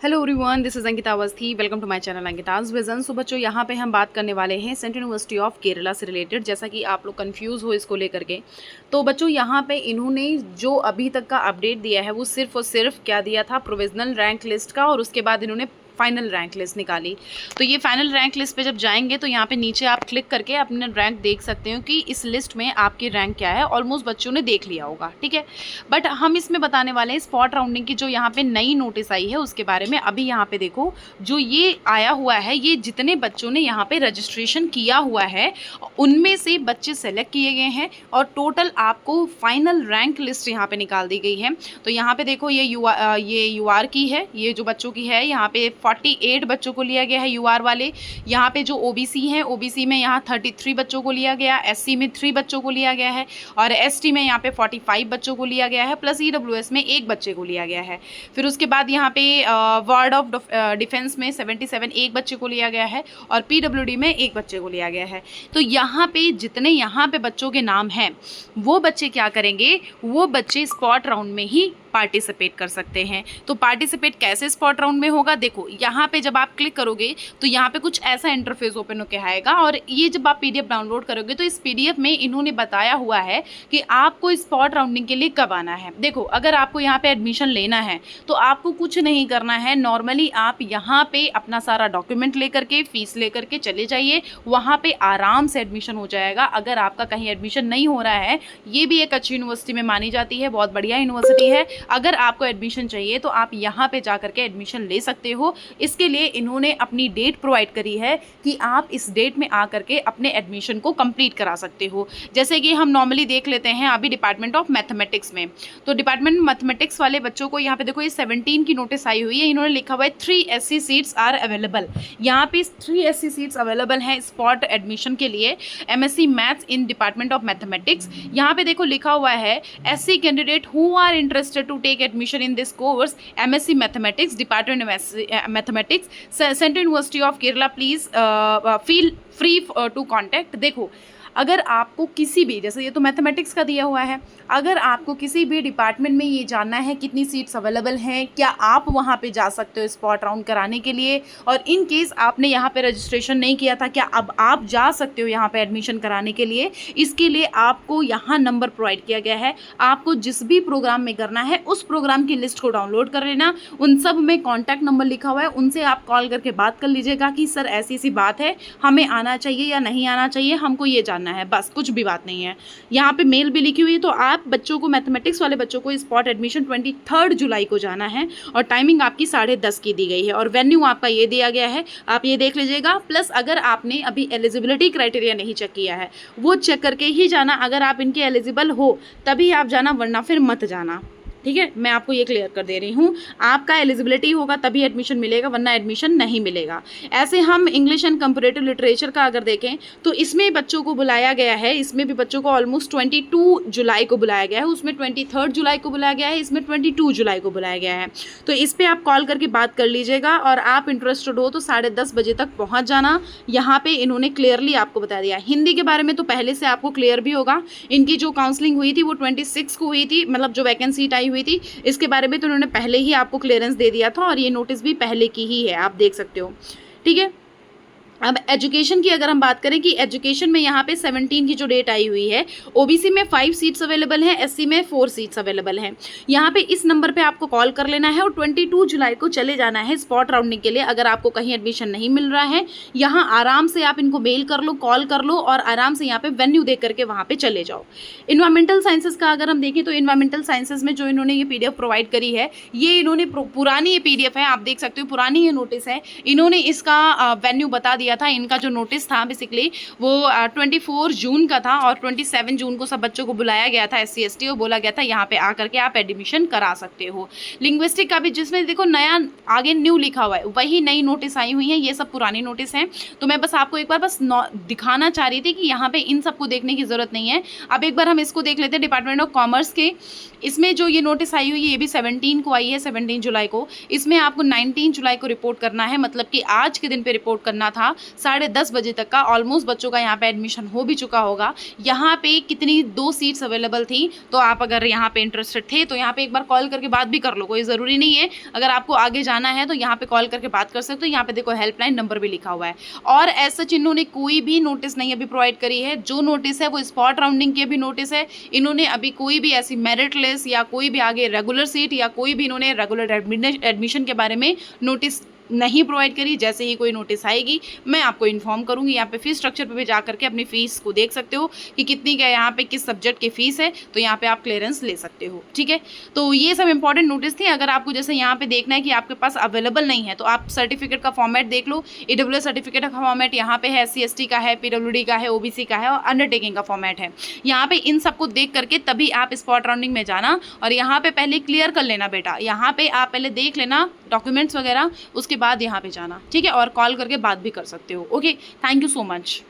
Hello everyone, this is Ankita Awasthi. Welcome to my channel Ankita's vision. So बच्चों, यहाँ पे हम बात करने वाले हैं सेंट्रल यूनिवर्सिटी ऑफ केरला से रिलेटेड। जैसा कि आप लोग कंफ्यूज हो इसको लेकर के, तो बच्चों यहाँ पे इन्होंने जो अभी तक का अपडेट दिया है वो सिर्फ और सिर्फ क्या दिया था, प्रोविजनल रैंक लिस्ट का, और उसके बाद इन्होंने फाइनल रैंक लिस्ट निकाली। तो ये फाइनल रैंक लिस्ट पे जब जाएंगे तो यहाँ पे नीचे आप क्लिक करके अपने रैंक देख सकते हो कि इस लिस्ट में आपकी रैंक क्या है। ऑलमोस्ट बच्चों ने देख लिया होगा, ठीक है। बट हम इसमें बताने वाले हैं स्पॉट राउंडिंग की जो यहाँ पे नई नोटिस आई है उसके बारे में। अभी यहाँ पे देखो, जो ये आया हुआ है, ये जितने बच्चों ने यहाँ पे रजिस्ट्रेशन किया हुआ है उनमें से बच्चे सेलेक्ट किए गए हैं और टोटल आपको फाइनल रैंक लिस्ट यहाँ पे निकाल दी गई है। तो यहाँ पे देखो, ये यूआर की है, ये जो बच्चों की है, यहाँ पे 48 बच्चों को लिया गया है यूआर वाले। यहाँ पे जो ओबीसी हैं, ओबीसी में यहाँ 33 बच्चों को लिया गया, एससी में 3 बच्चों को लिया गया है, और एसटी में यहाँ पे 45 बच्चों को लिया गया है, प्लस ईडब्ल्यूएस में 1 बच्चे को लिया गया है। फिर उसके बाद यहाँ पे वार्ड ऑफ डिफेंस में 77 एक बच्चे को लिया गया है, और पीडब्ल्यूडी में 1 बच्चे को लिया गया है। तो यहाँ पे जितने यहाँ पे बच्चों के नाम हैं, वो बच्चे क्या करेंगे, वो बच्चे स्पॉट राउंड में ही पार्टिसिपेट कर सकते हैं। तो पार्टिसिपेट कैसे स्पॉट राउंड में होगा, देखो यहाँ पे जब आप क्लिक करोगे तो यहाँ पे कुछ ऐसा इंटरफेस ओपन होकर आएगा, और ये जब आप पीडीएफ डाउनलोड करोगे तो इस पीडीएफ में इन्होंने बताया हुआ है कि आपको स्पॉट राउंडिंग के लिए कब आना है। देखो, अगर आपको यहाँ पे एडमिशन लेना है तो आपको कुछ नहीं करना है। नॉर्मली आप यहाँ पे अपना सारा डॉक्यूमेंट लेकर के, फीस लेकर के चले जाइए, वहाँ पे आराम से एडमिशन हो जाएगा। अगर आपका कहीं एडमिशन नहीं हो रहा है, ये भी एक अच्छी यूनिवर्सिटी में मानी जाती है, बहुत बढ़िया यूनिवर्सिटी है। अगर आपको एडमिशन चाहिए तो आप यहाँ पे जा करके एडमिशन ले सकते हो। इसके लिए इन्होंने अपनी डेट प्रोवाइड करी है कि आप इस डेट में आ करके अपने एडमिशन को कंप्लीट करा सकते हो। जैसे कि हम नॉर्मली देख लेते हैं अभी डिपार्टमेंट ऑफ मैथमेटिक्स में, तो डिपार्टमेंट मैथमेटिक्स वाले बच्चों को यहाँ पे देखो, ये 17 की नोटिस आई हुई है। इन्होंने लिखा हुआ है 3 SC सीट्स आर अवेलेबल। यहाँ पे 3 SC सीट्स अवेलेबल हैं स्पॉट एडमिशन के लिए, MSc maths in department of mathematics. यहाँ पे देखो लिखा हुआ है SC candidate who are interested to take admission in this course, MSc Mathematics, Department of Mathematics, Central University of Kerala, please feel free to contact। देखो, अगर आपको किसी भी, जैसे ये तो मैथमेटिक्स का दिया हुआ है, अगर आपको किसी भी डिपार्टमेंट में ये जानना है कितनी सीट्स अवेलेबल हैं, क्या आप वहाँ पे जा सकते हो स्पॉट राउंड कराने के लिए, और इन केस आपने यहाँ पे रजिस्ट्रेशन नहीं किया था, क्या अब आप जा सकते हो यहाँ पे एडमिशन कराने के लिए। इसके लिए आपको यहाँ नंबर प्रोवाइड किया गया है। आपको जिस भी प्रोग्राम में करना है उस प्रोग्राम की लिस्ट को डाउनलोड कर लेना। उन सब में कॉन्टैक्ट नंबर लिखा हुआ है, उनसे आप कॉल करके बात कर लीजिएगा कि सर ऐसी सी बात है, हमें आना चाहिए या नहीं आना चाहिए, हमको ये जानना है, बस कुछ भी बात नहीं है। यहाँ पे मेल भी लिखी हुई है। तो आप बच्चों को, मैथमेटिक्स वाले बच्चों को स्पॉट एडमिशन 23 जुलाई को जाना है, और टाइमिंग आपकी 10:30 की दी गई है, और वेन्यू आपका ये दिया गया है, आप ये देख लीजिएगा। प्लस अगर आपने अभी एलिजिबिलिटी क्राइटेरिया नहीं चेक किया है, वो चेक करके ही जाना। अगर आप इनके एलिजिबल हो तभी आप जाना, वरना फिर मत जाना, ठीक है। मैं आपको ये क्लियर कर दे रही हूँ, आपका एलिजिबिलिटी होगा तभी एडमिशन मिलेगा, वरना एडमिशन नहीं मिलेगा। ऐसे हम इंग्लिश एंड कंपैरेटिव लिटरेचर का अगर देखें तो इसमें बच्चों को बुलाया गया है, इसमें भी बच्चों को ऑलमोस्ट 22 जुलाई को बुलाया गया है, उसमें 23 जुलाई को बुलाया गया है, इसमें 22 जुलाई को बुलाया गया है। तो इस पर आप कॉल करके बात कर लीजिएगा, और आप इंटरेस्टेड हो तो 10:30 बजे तक पहुँच जाना। यहाँ पर इन्होंने क्लियरली आपको बता दिया। हिंदी के बारे में तो पहले से आपको क्लियर भी होगा, इनकी जो काउंसलिंग हुई थी वो 26 को हुई थी, मतलब जो वैकेंसी आई हुई थी, इसके बारे में तो उन्होंने पहले ही आपको क्लियरेंस दे दिया था, और ये नोटिस भी पहले की ही है, आप देख सकते हो, ठीक है। अब एजुकेशन की अगर हम बात करें कि एजुकेशन में यहाँ पे 17 की जो डेट आई हुई है, ओबीसी में 5 सीट्स अवेलेबल हैं, एससी में 4 सीट्स अवेलेबल हैं। यहाँ पे इस नंबर पे आपको कॉल कर लेना है, और 22 जुलाई को चले जाना है स्पॉट राउंडिंग के लिए। अगर आपको कहीं एडमिशन नहीं मिल रहा है, यहाँ आराम से आप इनको मेल कर लो, कॉल कर लो, और आराम से यहाँ पे वेन्यू दे करके वहाँ पे चले जाओ। इन्वायरमेंटल साइंसेज का अगर हम देखें तो इन्वायरमेंटल साइंसेज में जो इन्होंने ये पीडीएफ प्रोवाइड करी है, ये इन्होंने पुरानी ये पीडीएफ है, आप देख सकते हो, पुरानी ये नोटिस है। इन्होंने इसका वेन्यू बता दिया था। इनका जो नोटिस था बेसिकली वो 24 जून का था, और 27 जून को सब बच्चों को बुलाया गया था SC ST, और बोला गया था यहाँ पे आकर के आप एडमिशन करा सकते हो। लिंग्विस्टिक का भी, जिसमें देखो नया आगे न्यू लिखा हुआ है, वही नई नोटिस आई हुई है, ये सब पुरानी नोटिस हैं। तो मैं बस आपको एक बार बस दिखाना चाह रही थी कि यहाँ पे इन सबको देखने की जरूरत नहीं है। अब एक बार हम इसको देख लेते हैं, डिपार्टमेंट ऑफ कॉमर्स के, इसमें जो ये नोटिस आई हुई है, ये भी 17 को आई है, 17 जुलाई को। इसमें आपको 19 जुलाई को रिपोर्ट करना है, मतलब कि आज के दिन पे रिपोर्ट करना था। 10:30 बजे तक का ऑलमोस्ट बच्चों का यहाँ पे एडमिशन हो भी चुका होगा। यहाँ पे कितनी 2 सीट्स अवेलेबल थी, तो आप अगर यहाँ पे इंटरेस्टेड थे तो यहाँ पे एक बार कॉल करके बात भी कर लो, कोई ज़रूरी नहीं है। अगर आपको आगे जाना है तो यहाँ पे कॉल करके बात कर सकते हो। यहाँ पे देखो हेल्पलाइन नंबर भी लिखा हुआ है। और एज सच इन्होंने कोई भी नोटिस नहीं अभी प्रोवाइड करी है। जो नोटिस है वो स्पॉट राउंडिंग के भी नोटिस है। इन्होंने अभी कोई भी ऐसी मेरिट लिस्ट या कोई भी आगे रेगुलर सीट या कोई भी इन्होंने रेगुलर एडमिशन के बारे में नोटिस नहीं प्रोवाइड करी। जैसे ही कोई नोटिस आएगी मैं आपको इन्फॉर्म करूंगी। यहाँ पे फीस स्ट्रक्चर पे भी जा करके अपनी फीस को देख सकते हो कि कितनी क्या यहाँ पे किस सब्जेक्ट की फीस है, तो यहाँ पे आप क्लियरेंस ले सकते हो। ठीक है, तो ये सब इंपॉर्टेंट नोटिस थे। अगर आपको जैसे यहाँ पे देखना है कि आपके पास अवेलेबल नहीं है तो आप सर्टिफिकेट का फॉर्मेट देख लो। EWS सर्टिफिकेट का फॉर्मेट यहाँ पे है, SC/ST का है, PWD का है, OBC का है और अंडरटेकिंग का फॉर्मेट है। यहाँ पे इन सबको देख करके तभी आप स्पॉट राउंडिंग में जाना और यहाँ पे पहले क्लियर कर लेना बेटा। यहाँ पे आप पहले देख लेना डॉक्यूमेंट्स वगैरह, उसके बाद यहाँ पे जाना। ठीक है, और कॉल करके बात भी कर सकते हो। Okay, thank you so much.